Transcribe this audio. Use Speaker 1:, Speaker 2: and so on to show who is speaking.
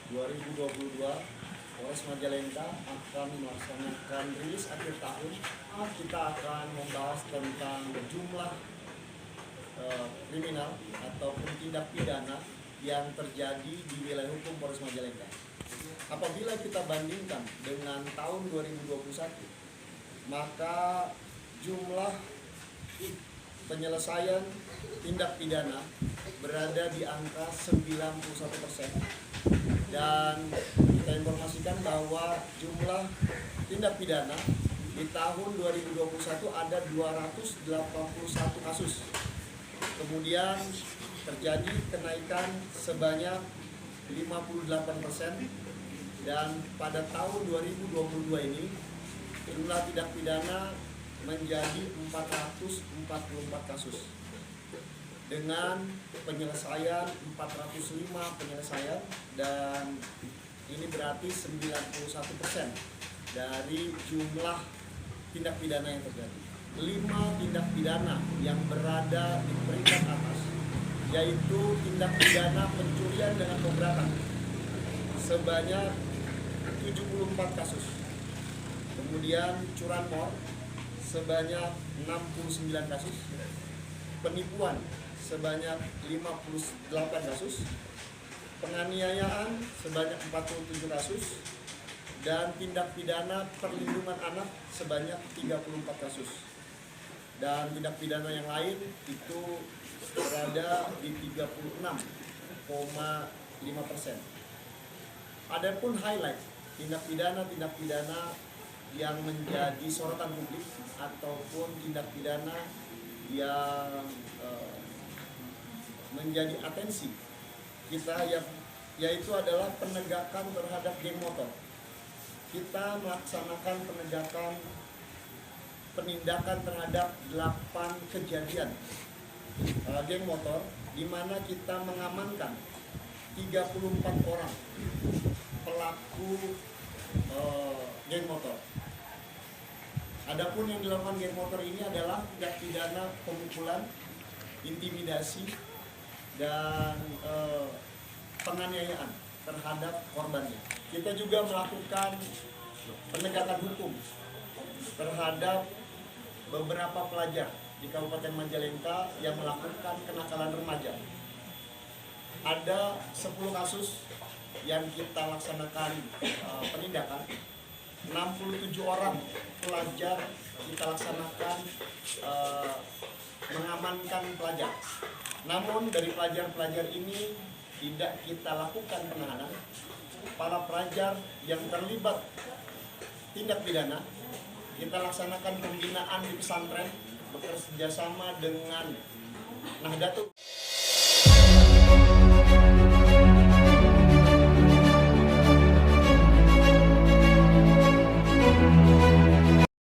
Speaker 1: 2022 Polres Majalengka akan melaksanakan rilis akhir tahun. Kita akan membahas tentang jumlah kriminal ataupun tindak pidana yang terjadi di wilayah hukum Polres Majalengka. Apabila kita bandingkan dengan tahun 2021, maka jumlah penyelesaian tindak pidana berada di angka 91%, dan kita informasikan bahwa jumlah tindak pidana di tahun 2021 ada 281 kasus. Kemudian terjadi kenaikan sebanyak 58%, dan pada tahun 2022 ini jumlah tindak pidana menjadi 444 kasus dengan penyelesaian 405 penyelesaian, dan ini berarti 91% dari jumlah tindak pidana yang terjadi. 5 tindak pidana yang berada di peringkat atas, yaitu tindak pidana pencurian dengan pemberatan sebanyak 74 kasus. Kemudian curanmor sebanyak 69 kasus, penipuan sebanyak 58 kasus, penganiayaan sebanyak 47 kasus, dan tindak pidana perlindungan anak sebanyak 34 kasus. Dan tindak pidana yang lain itu berada di 36,5%. Adapun highlight tindak pidana yang menjadi sorotan publik ataupun tindak pidana yang menjadi atensi kita, yaitu adalah penegakan terhadap geng motor. Kita melaksanakan penindakan terhadap 8 kejadian geng motor, di mana kita mengamankan 34 orang pelaku geng motor. Adapun yang dilakukan geng motor ini adalah tindak pidana pemukulan, intimidasi, dan penganiayaan terhadap korbannya. Kita juga melakukan penegakan hukum terhadap beberapa pelajar di Kabupaten Majalengka yang melakukan kenakalan remaja. Ada 10 kasus yang kita laksanakan penindakan, 67 orang pelajar kita laksanakan mengamankan pelajar. Namun dari pelajar-pelajar ini tidak kita lakukan penahanan. Para pelajar yang terlibat tindak pidana kita laksanakan pembinaan di pesantren bekerjasama dengan Nahdlatul